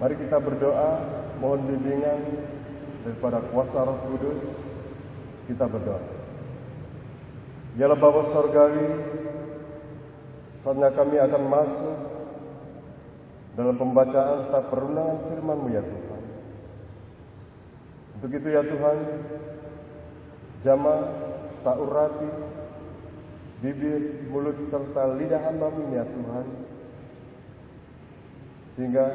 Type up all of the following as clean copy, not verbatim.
Mari kita berdoa, mohon bimbingan daripada kuasa Roh Kudus. Kita berdoa. Yalah Bapa Sorgawi, saatnya kami akan masuk dalam pembacaan serta perundangan firman-Mu ya Tuhan. Untuk itu ya Tuhan, jamah serta urati bibir, mulut serta lidah hamba-Mu ini ya Tuhan, sehingga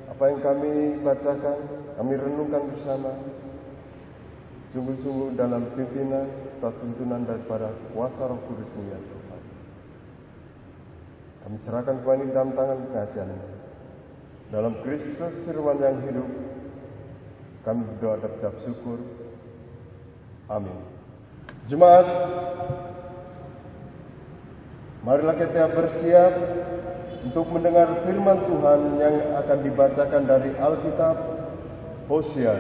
apa yang kami bacakan, kami renungkan bersama, sungguh-sungguh dalam pimpinan serta tuntunan daripada kuasa Roh Kudus-Mu ya Tuhan. Kami serahkan kepada ini dalam tangan pengasihan-Mu. Dalam Kristus firman yang hidup, kami berdoa dan ucap syukur. Amin. Jemaat, marilah kita bersiap untuk mendengar firman Tuhan yang akan dibacakan dari Alkitab Hosea.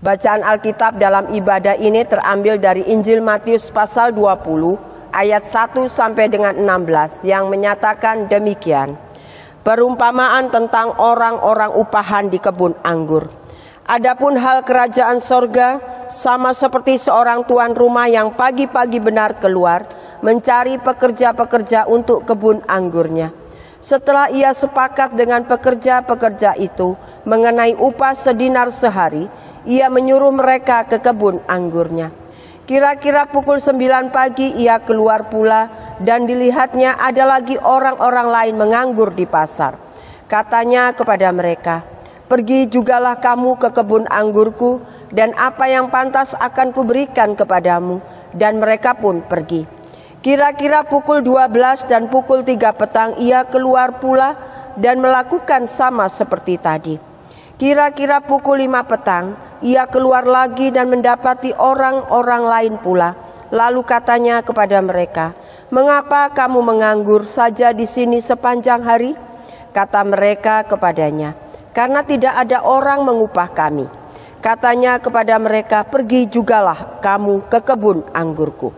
Bacaan Alkitab dalam ibadah ini terambil dari Injil Matius pasal 20 ayat 1 sampai dengan 16 yang menyatakan demikian. Perumpamaan tentang orang-orang upahan di kebun anggur. Adapun hal kerajaan sorga sama seperti seorang tuan rumah yang pagi-pagi benar keluar mencari pekerja-pekerja untuk kebun anggurnya. Setelah ia sepakat dengan pekerja-pekerja itu mengenai upah sedinar sehari, ia menyuruh mereka ke kebun anggurnya. Kira-kira pukul 9 pagi ia keluar pula dan dilihatnya ada lagi orang-orang lain menganggur di pasar. Katanya kepada mereka, "Pergi jugalah kamu ke kebun anggurku dan apa yang pantas akan kuberikan kepadamu." Dan mereka pun pergi. Kira-kira pukul 12 dan pukul 3 petang ia keluar pula dan melakukan sama seperti tadi. Kira-kira pukul 5 petang ia keluar lagi dan mendapati orang-orang lain pula. Lalu katanya kepada mereka, "Mengapa kamu menganggur saja di sini sepanjang hari?" Kata mereka kepadanya, "Karena tidak ada orang mengupah kami." Katanya kepada mereka, "Pergi jugalah kamu ke kebun anggurku."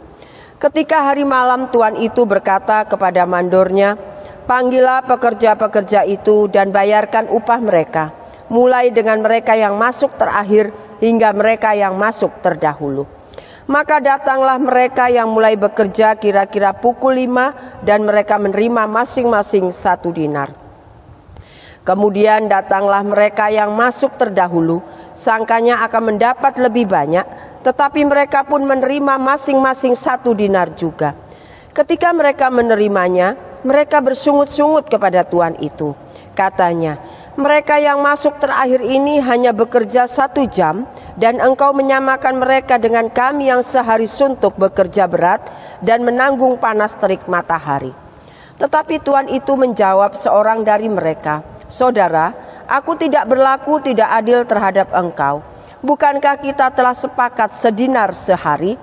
Ketika hari malam, tuan itu berkata kepada mandornya, "Panggillah pekerja-pekerja itu dan bayarkan upah mereka, mulai dengan mereka yang masuk terakhir hingga mereka yang masuk terdahulu." Maka datanglah mereka yang mulai bekerja kira-kira pukul 5 dan mereka menerima masing-masing 1 dinar. Kemudian datanglah mereka yang masuk terdahulu, sangkanya akan mendapat lebih banyak, tetapi mereka pun menerima masing-masing 1 dinar juga. Ketika mereka menerimanya, mereka bersungut-sungut kepada tuan itu. Katanya, "Mereka yang masuk terakhir ini hanya bekerja 1 jam, dan engkau menyamakan mereka dengan kami yang sehari suntuk bekerja berat dan menanggung panas terik matahari." Tetapi tuan itu menjawab seorang dari mereka, "Saudara, aku tidak berlaku tidak adil terhadap engkau. Bukankah kita telah sepakat sedinar sehari?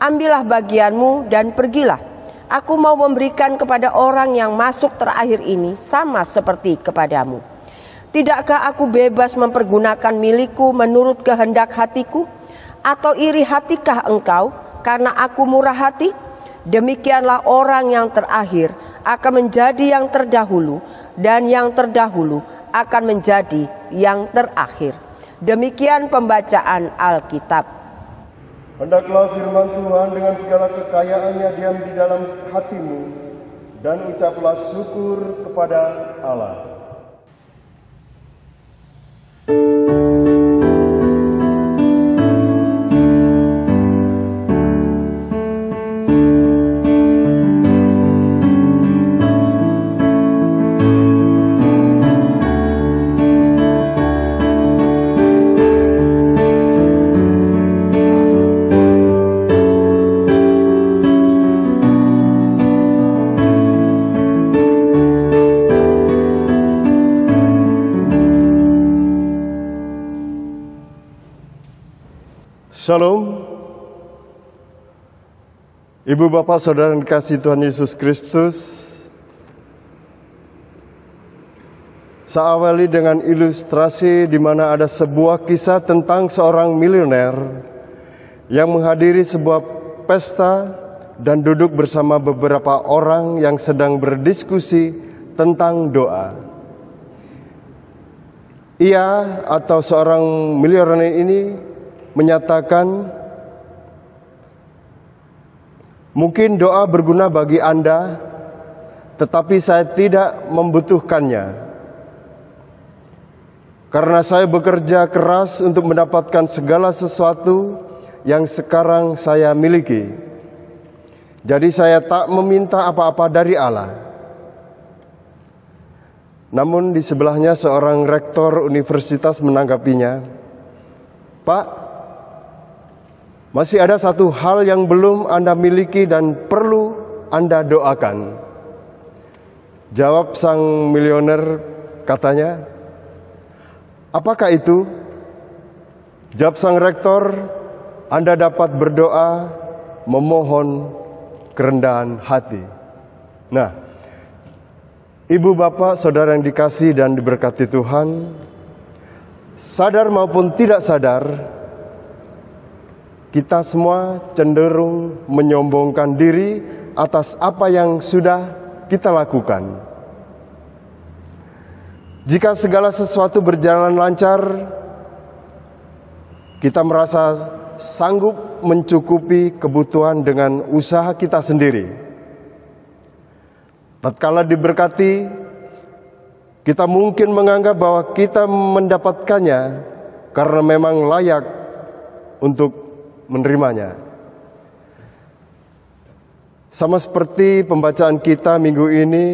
Ambillah bagianmu dan pergilah. Aku mau memberikan kepada orang yang masuk terakhir ini sama seperti kepadamu. Tidakkah aku bebas mempergunakan milikku menurut kehendak hatiku? Atau iri hatikah engkau karena aku murah hati? Demikianlah orang yang terakhir akan menjadi yang terdahulu, dan yang terdahulu akan menjadi yang terakhir." Demikian pembacaan Alkitab. Hendaklah firman Tuhan dengan segala kekayaannya diam di dalam hatimu, dan ucaplah syukur kepada Allah. Shalom. Ibu bapak saudara yang dikasihi Tuhan Yesus Kristus, Saya awali dengan ilustrasi di mana ada sebuah kisah tentang seorang miliuner yang menghadiri sebuah pesta dan duduk bersama beberapa orang yang sedang berdiskusi tentang doa. Ia atau seorang miliuner ini menyatakan, mungkin doa berguna bagi Anda, tetapi saya tidak membutuhkannya. Karena saya bekerja keras untuk mendapatkan segala sesuatu yang sekarang saya miliki. Jadi saya tak meminta apa-apa dari Allah. Namun di sebelahnya seorang rektor universitas menanggapinya, "Pak, masih ada satu hal yang belum Anda miliki dan perlu Anda doakan." Jawab sang miliuner, katanya, "Apakah itu?" Jawab sang rektor, "Anda dapat berdoa, memohon kerendahan hati." Nah, ibu, bapak, saudara yang dikasihi dan diberkati Tuhan, sadar maupun tidak sadar, kita semua cenderung menyombongkan diri atas apa yang sudah kita lakukan. Jika segala sesuatu berjalan lancar, kita merasa sanggup mencukupi kebutuhan dengan usaha kita sendiri. Tatkala diberkati, kita mungkin menganggap bahwa kita mendapatkannya karena memang layak untuk menerimanya. Sama seperti pembacaan kita minggu ini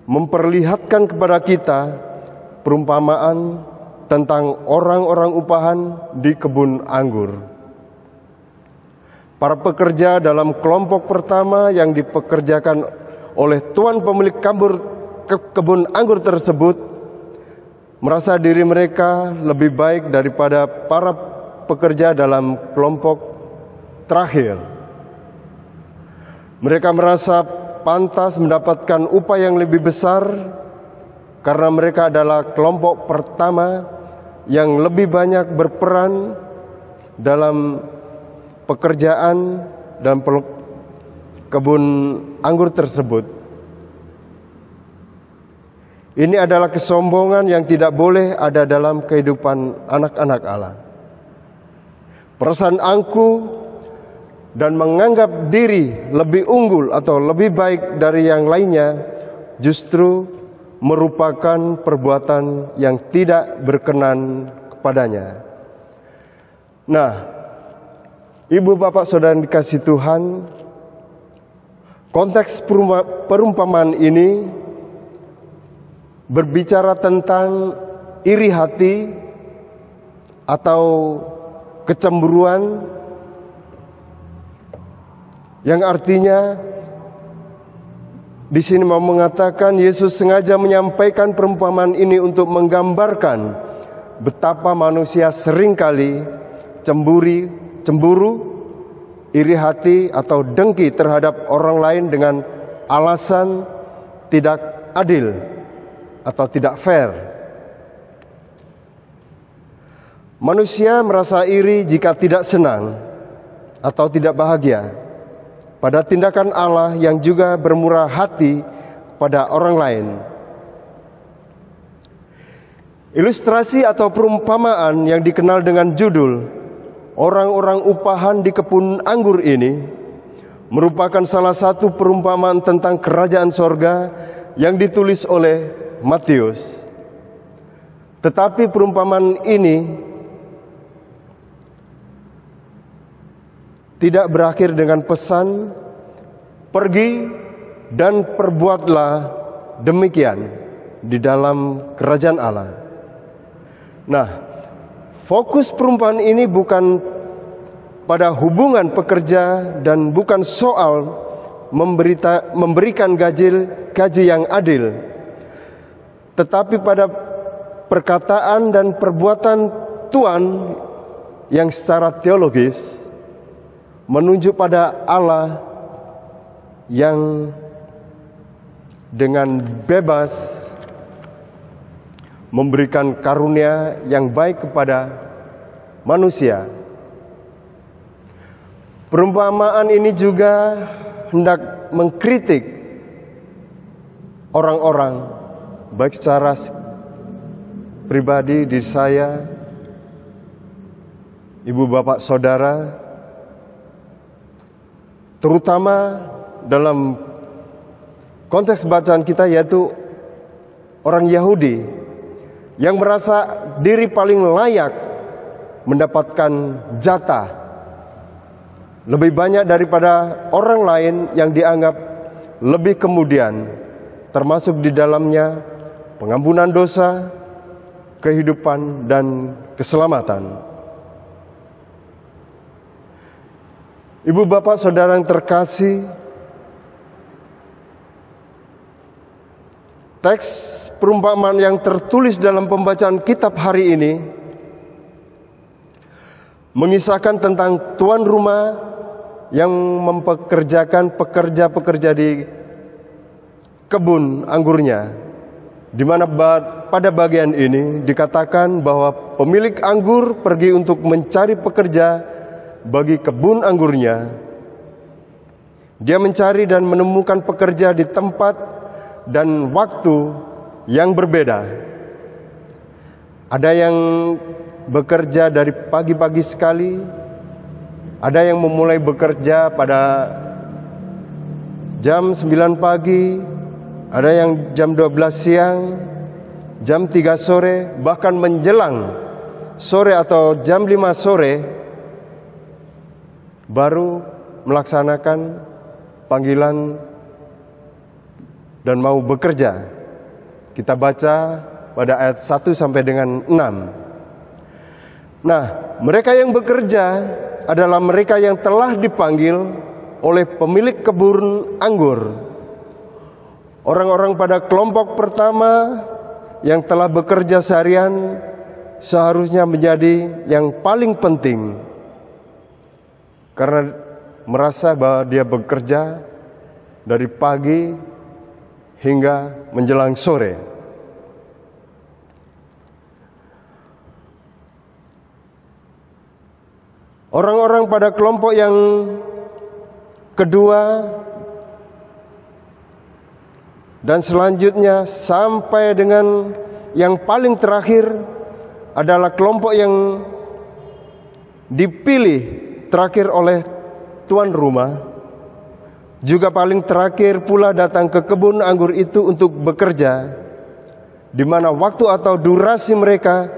memperlihatkan kepada kita perumpamaan tentang orang-orang upahan di kebun anggur. Para pekerja dalam kelompok pertama yang dipekerjakan oleh tuan pemilik kebun anggur tersebut merasa diri mereka lebih baik daripada para pekerja dalam kelompok terakhir. Mereka merasa pantas mendapatkan upah yang lebih besar karena mereka adalah kelompok pertama yang lebih banyak berperan dalam pekerjaan dan kebun anggur tersebut. Ini adalah kesombongan yang tidak boleh ada dalam kehidupan anak-anak Allah. Perasaan angkuh dan menganggap diri lebih unggul atau lebih baik dari yang lainnya justru merupakan perbuatan yang tidak berkenan kepadanya. Nah, ibu, bapak, saudara yang dikasihi Tuhan, konteks perumpamaan ini berbicara tentang iri hati atau kecemburuan, yang artinya di sini mau mengatakan Yesus sengaja menyampaikan perumpamaan ini untuk menggambarkan betapa manusia seringkali cemburu, iri hati atau dengki terhadap orang lain dengan alasan tidak adil atau tidak fair. Manusia merasa iri jika tidak senang atau tidak bahagia pada tindakan Allah yang juga bermurah hati pada orang lain. Ilustrasi atau perumpamaan yang dikenal dengan judul orang-orang upahan di kebun anggur ini merupakan salah satu perumpamaan tentang kerajaan sorga yang ditulis oleh Matius. Tetapi perumpamaan ini tidak berakhir dengan pesan, "Pergi dan perbuatlah demikian di dalam kerajaan Allah." Nah, fokus perumpamaan ini bukan pada hubungan pekerja dan bukan soal memberikan gaji yang adil, tetapi pada perkataan dan perbuatan Tuhan yang secara teologis menunjuk pada Allah yang dengan bebas memberikan karunia yang baik kepada manusia. Perumpamaan ini juga hendak mengkritik orang-orang, baik secara pribadi di saya, ibu bapak saudara, terutama dalam konteks bacaan kita, yaitu orang Yahudi yang merasa diri paling layak mendapatkan jatah lebih banyak daripada orang lain yang dianggap lebih kemudian, termasuk di dalamnya pengampunan dosa, kehidupan, dan keselamatan. Ibu bapak saudara yang terkasih, teks perumpamaan yang tertulis dalam pembacaan kitab hari ini mengisahkan tentang tuan rumah yang mempekerjakan pekerja-pekerja di kebun anggurnya, di mana pada bagian ini dikatakan bahwa pemilik anggur pergi untuk mencari pekerja bagi kebun anggurnya. Dia mencari dan menemukan pekerja di tempat dan waktu yang berbeda. Ada yang bekerja dari pagi-pagi sekali, ada yang memulai bekerja pada jam 9 pagi, ada yang jam 12 siang, jam 3 sore, bahkan menjelang sore atau jam 5 sore baru melaksanakan panggilan dan mau bekerja. Kita baca pada ayat 1 sampai dengan 6. Nah, mereka yang bekerja adalah mereka yang telah dipanggil oleh pemilik kebun anggur. Orang-orang pada kelompok pertama yang telah bekerja seharian seharusnya menjadi yang paling penting, karena merasa bahwa dia bekerja dari pagi hingga menjelang sore. Orang-orang pada kelompok yang kedua dan selanjutnya sampai dengan yang paling terakhir adalah kelompok yang dipilih terakhir oleh tuan rumah, juga paling terakhir pula datang ke kebun anggur itu untuk bekerja, di mana waktu atau durasi mereka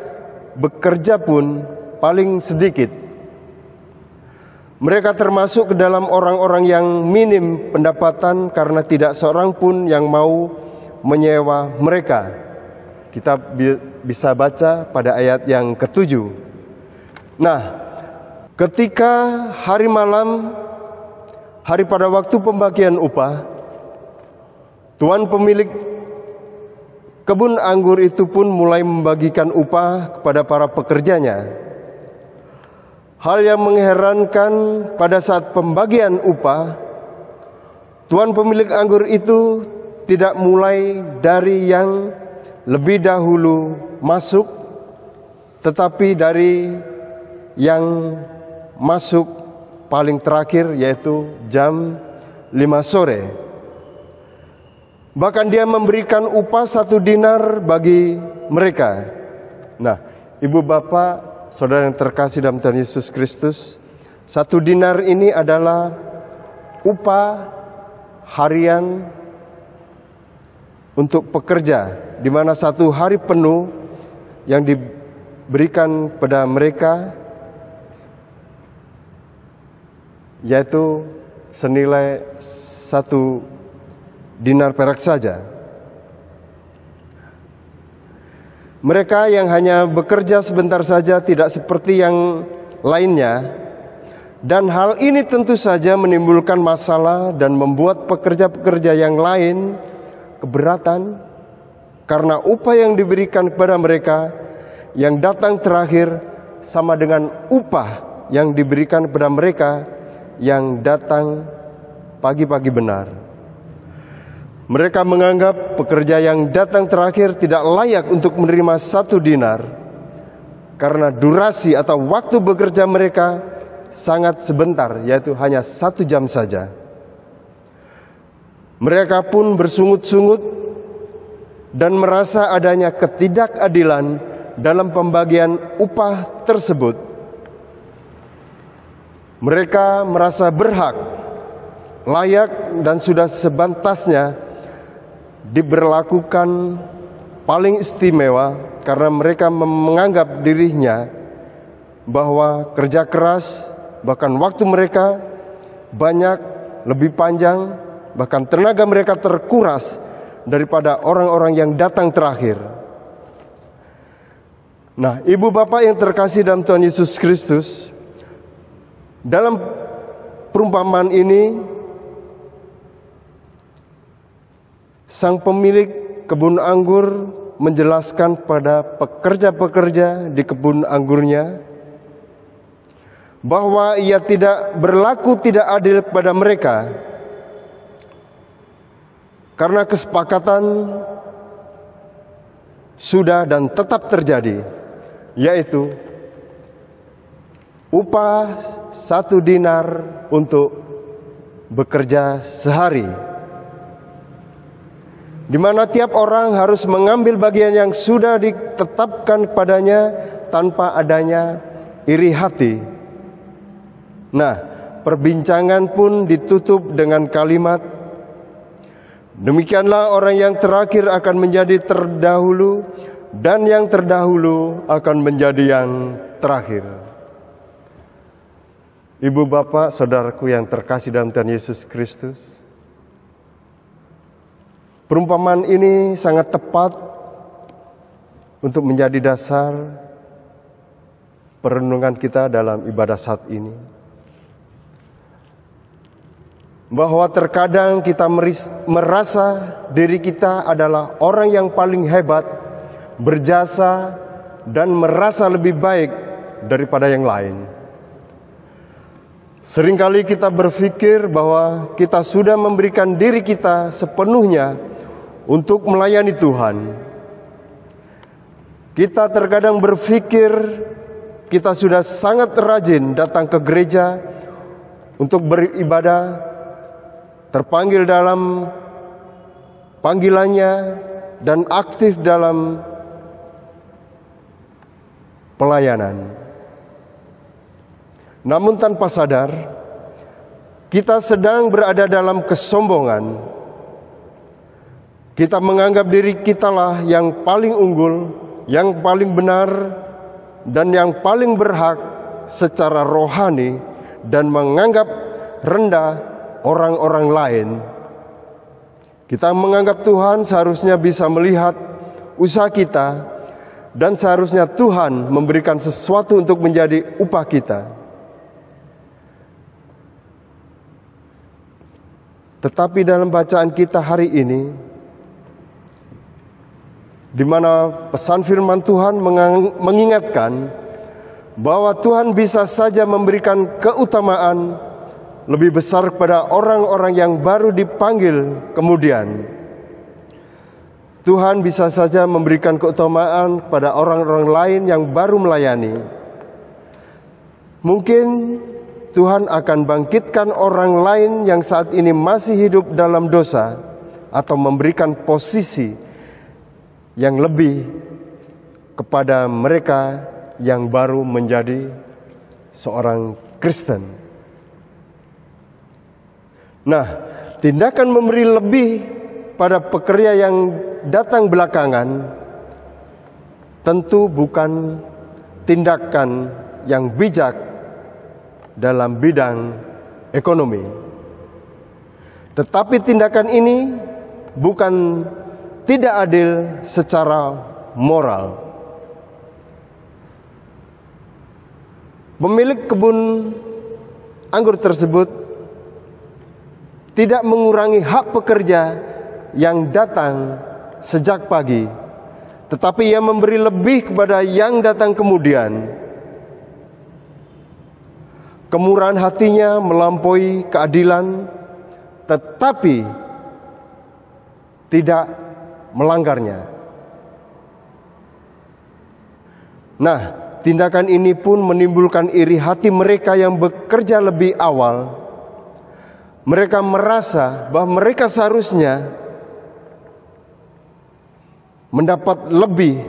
bekerja pun paling sedikit. Mereka termasuk ke dalam orang-orang yang minim pendapatan karena tidak seorang pun yang mau menyewa mereka. Kita bisa baca pada ayat yang ke-7. Nah, ketika hari malam, hari pada waktu pembagian upah, tuan pemilik kebun anggur itu pun mulai membagikan upah kepada para pekerjanya. Hal yang mengherankan, pada saat pembagian upah, tuan pemilik anggur itu tidak mulai dari yang lebih dahulu masuk, tetapi dari yang masuk paling terakhir, yaitu jam 5 sore. Bahkan dia memberikan upah 1 dinar bagi mereka. Nah, ibu bapak saudara yang terkasih dalam Tuhan Yesus Kristus, 1 dinar ini adalah upah harian untuk pekerja, di mana 1 hari penuh yang diberikan pada mereka yaitu senilai 1 dinar perak saja. Mereka yang hanya bekerja sebentar saja tidak seperti yang lainnya, dan hal ini tentu saja menimbulkan masalah dan membuat pekerja-pekerja yang lain keberatan, karena upah yang diberikan kepada mereka yang datang terakhir sama dengan upah yang diberikan kepada mereka yang datang pagi-pagi benar. Mereka menganggap pekerja yang datang terakhir tidak layak untuk menerima 1 dinar karena durasi atau waktu bekerja mereka sangat sebentar, yaitu hanya 1 jam saja. Mereka pun bersungut-sungut dan merasa adanya ketidakadilan dalam pembagian upah tersebut. Mereka merasa berhak, layak, dan sudah sepantasnya diberlakukan paling istimewa karena mereka menganggap dirinya bahwa kerja keras, bahkan waktu mereka banyak, lebih panjang, bahkan tenaga mereka terkuras daripada orang-orang yang datang terakhir. Nah, ibu bapak yang terkasih dalam Tuhan Yesus Kristus, dalam perumpamaan ini sang pemilik kebun anggur menjelaskan pada pekerja-pekerja di kebun anggurnya bahwa ia tidak berlaku tidak adil kepada mereka karena kesepakatan sudah dan tetap terjadi, yaitu upah 1 dinar untuk bekerja sehari, di mana tiap orang harus mengambil bagian yang sudah ditetapkan kepadanya tanpa adanya iri hati. Nah, perbincangan pun ditutup dengan kalimat, demikianlah orang yang terakhir akan menjadi terdahulu, dan yang terdahulu akan menjadi yang terakhir. Ibu bapak, saudaraku yang terkasih dalam Tuhan Yesus Kristus, perumpamaan ini sangat tepat untuk menjadi dasar perenungan kita dalam ibadah saat ini. Bahwa terkadang kita merasa diri kita adalah orang yang paling hebat, berjasa, dan merasa lebih baik daripada yang lain. Seringkali kita berpikir bahwa kita sudah memberikan diri kita sepenuhnya untuk melayani Tuhan. Kita terkadang berpikir kita sudah sangat rajin datang ke gereja untuk beribadah, terpanggil dalam panggilannya, dan aktif dalam pelayanan. Namun tanpa sadar, kita sedang berada dalam kesombongan. Kita menganggap diri kitalah yang paling unggul, yang paling benar, dan yang paling berhak secara rohani, dan menganggap rendah orang-orang lain. Kita menganggap Tuhan seharusnya bisa melihat usaha kita, dan seharusnya Tuhan memberikan sesuatu untuk menjadi upah kita. Tetapi dalam bacaan kita hari ini, di mana pesan firman Tuhan mengingatkan bahwa Tuhan bisa saja memberikan keutamaan lebih besar kepada orang-orang yang baru dipanggil kemudian. Tuhan bisa saja memberikan keutamaan kepada orang-orang lain yang baru melayani. Mungkin Tuhan akan bangkitkan orang lain yang saat ini masih hidup dalam dosa, atau memberikan posisi yang lebih kepada mereka yang baru menjadi seorang Kristen. Nah, tindakan memberi lebih pada pekerja yang datang belakangan tentu bukan tindakan yang bijak dalam bidang ekonomi. Tetapi tindakan ini bukan tidak adil secara moral. Pemilik kebun anggur tersebut tidak mengurangi hak pekerja yang datang sejak pagi, tetapi ia memberi lebih kepada yang datang kemudian. Kemurahan hatinya melampaui keadilan, tetapi tidak melanggarnya. Nah, tindakan ini pun menimbulkan iri hati mereka yang bekerja lebih awal. Mereka merasa bahwa mereka seharusnya mendapat lebih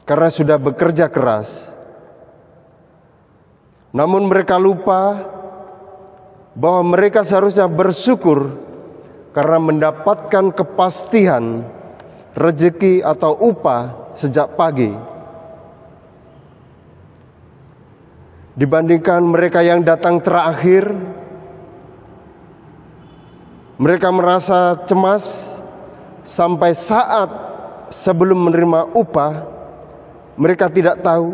karena sudah bekerja keras. Namun mereka lupa bahwa mereka seharusnya bersyukur karena mendapatkan kepastian rezeki atau upah sejak pagi. Dibandingkan mereka yang datang terakhir, mereka merasa cemas sampai saat sebelum menerima upah. Mereka tidak tahu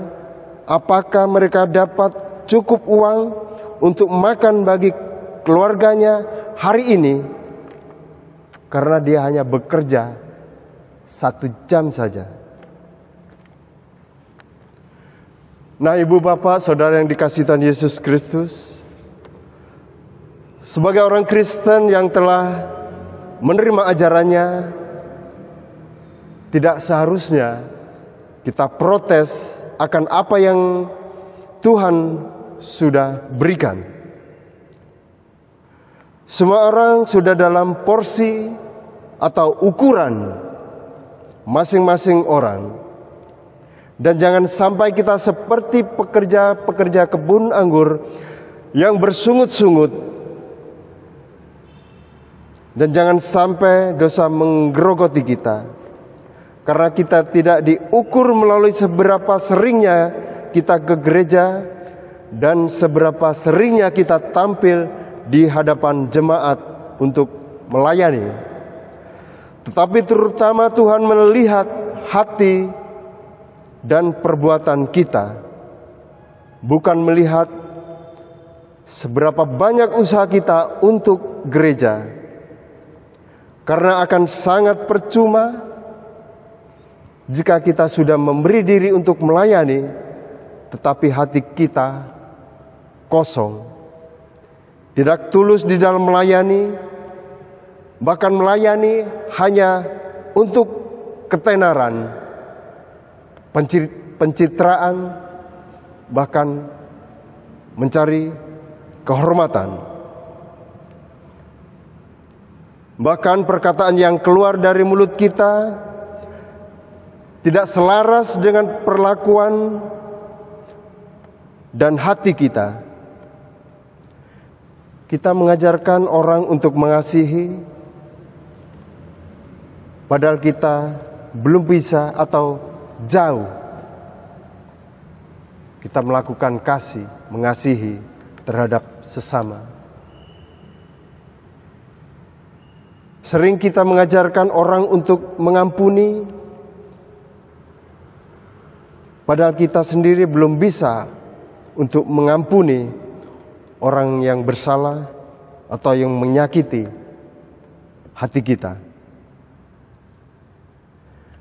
apakah mereka dapat cukup uang untuk makan bagi keluarganya hari ini, karena dia hanya bekerja 1 jam saja. Nah, ibu bapak saudara yang dikasihi Tuhan Yesus Kristus, sebagai orang Kristen yang telah menerima ajarannya, tidak seharusnya kita protes akan apa yang Tuhan sudah berikan. Semua orang sudah dalam porsi atau ukuran masing-masing orang. Dan jangan sampai kita seperti pekerja-pekerja kebun anggur yang bersungut-sungut. Dan jangan sampai dosa menggerogoti kita, karena kita tidak diukur melalui seberapa seringnya kita ke gereja dan seberapa seringnya kita tampil di hadapan jemaat untuk melayani. Tetapi terutama Tuhan melihat hati dan perbuatan kita, bukan melihat seberapa banyak usaha kita untuk gereja. Karena akan sangat percuma jika kita sudah memberi diri untuk melayani, tetapi hati kita kosong, tidak tulus di dalam melayani, bahkan melayani hanya untuk ketenaran, pencitraan, bahkan mencari kehormatan. Bahkan perkataan yang keluar dari mulut kita tidak selaras dengan perlakuan dan hati kita. Kita mengajarkan orang untuk mengasihi, padahal kita belum bisa atau jauh kita melakukan kasih, mengasihi terhadap sesama. Sering kita mengajarkan orang untuk mengampuni, padahal kita sendiri belum bisa untuk mengampuni orang yang bersalah atau yang menyakiti hati kita.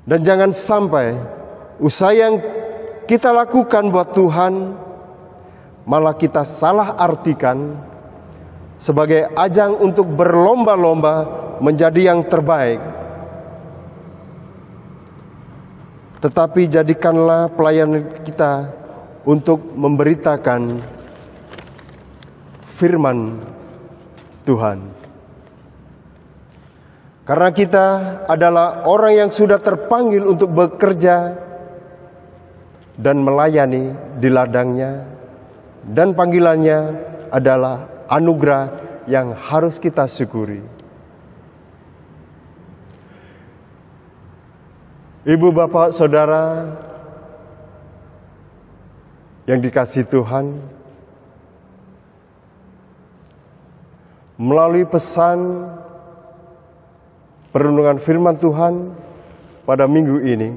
Dan jangan sampai usaha yang kita lakukan buat Tuhan malah kita salah artikan sebagai ajang untuk berlomba-lomba menjadi yang terbaik. Tetapi jadikanlah pelayanan kita untuk memberitakan firman Tuhan. Karena kita adalah orang yang sudah terpanggil untuk bekerja dan melayani di ladangnya, dan panggilannya adalah anugerah yang harus kita syukuri. Ibu, bapak, saudara yang dikasihi Tuhan, melalui pesan perenungan firman Tuhan pada minggu ini,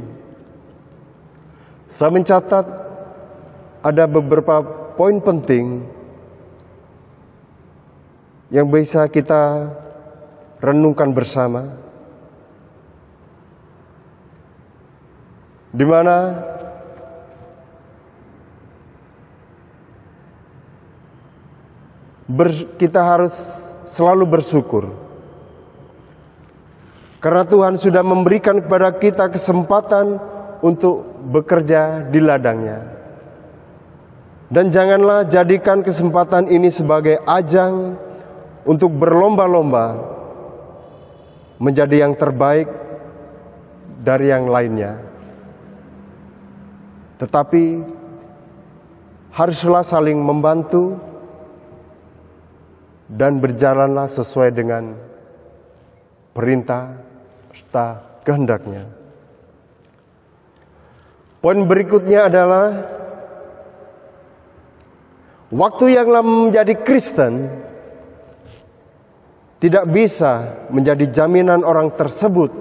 saya mencatat ada beberapa poin penting yang bisa kita renungkan bersama, di mana kita harus selalu bersyukur Karena Tuhan sudah memberikan kepada kita kesempatan untuk bekerja di ladang-Nya. Dan janganlah jadikan kesempatan ini sebagai ajang untuk berlomba-lomba menjadi yang terbaik dari yang lainnya. Tetapi haruslah saling membantu dan berjalanlah sesuai dengan perintah serta kehendak-Nya. Poin berikutnya adalah waktu yang menjadi Kristen tidak bisa menjadi jaminan orang tersebut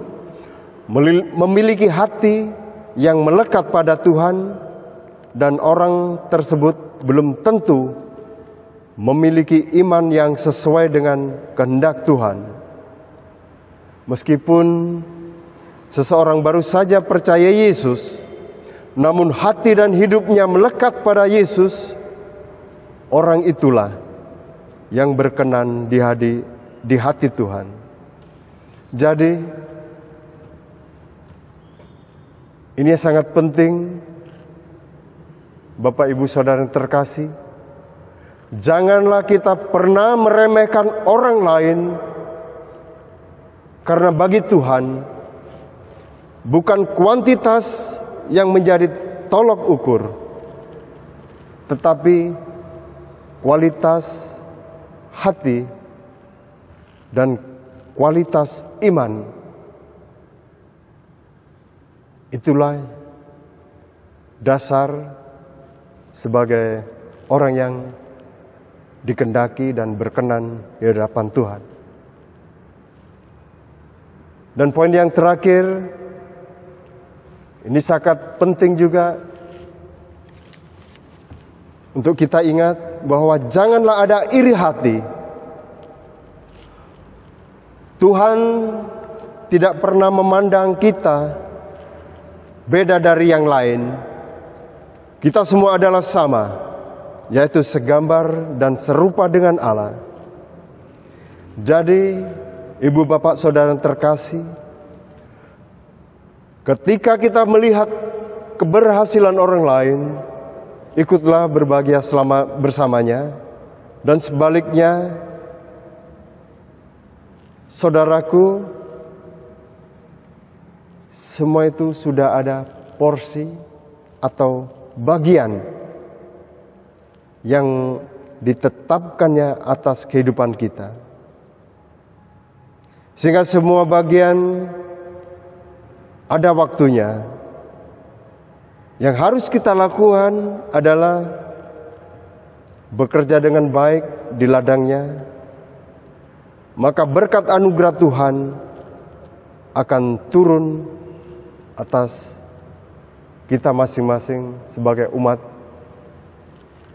memiliki hati yang melekat pada Tuhan, dan orang tersebut belum tentu memiliki iman yang sesuai dengan kehendak Tuhan. Meskipun seseorang baru saja percaya Yesus, namun hati dan hidupnya melekat pada Yesus, orang itulah yang berkenan di hati Tuhan. Jadi, ini sangat penting, Bapak Ibu Saudara yang terkasih. Janganlah kita pernah meremehkan orang lain, karena bagi Tuhan bukan kuantitas yang menjadi tolok ukur, tetapi kualitas hati dan kualitas iman. Itulah dasar sebagai orang yang dikehendaki dan berkenan di hadapan Tuhan. Dan poin yang terakhir, ini sangat penting juga untuk kita ingat bahwa janganlah ada iri hati. Tuhan tidak pernah memandang kita beda dari yang lain. Kita semua adalah sama, yaitu segambar dan serupa dengan Allah. Jadi, Ibu Bapak Saudara yang terkasih, ketika kita melihat keberhasilan orang lain, ikutlah berbahagia bersamanya. Dan sebaliknya, saudaraku, semua itu sudah ada porsi atau bagian yang ditetapkannya atas kehidupan kita. Sehingga semua bagian ada waktunya. Yang harus kita lakukan adalah bekerja dengan baik di ladangnya. Maka berkat anugerah Tuhan akan turun atas kita masing-masing sebagai umat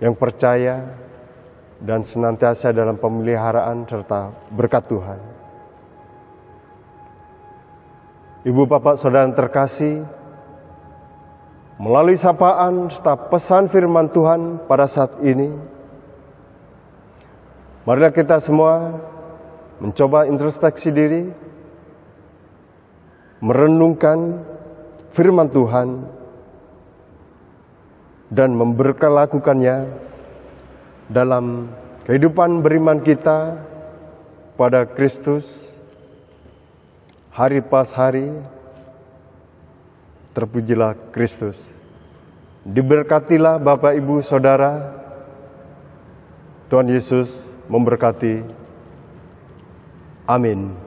yang percaya dan senantiasa dalam pemeliharaan serta berkat Tuhan. Ibu Bapak Saudara yang terkasih, melalui sapaan serta pesan firman Tuhan pada saat ini, marilah kita semua mencoba introspeksi diri, merenungkan firman Tuhan, dan memperlakukannya dalam kehidupan beriman kita pada Kristus. Hari pas hari, terpujilah Kristus. Diberkatilah Bapak Ibu Saudara. Tuhan Yesus memberkati. Amin.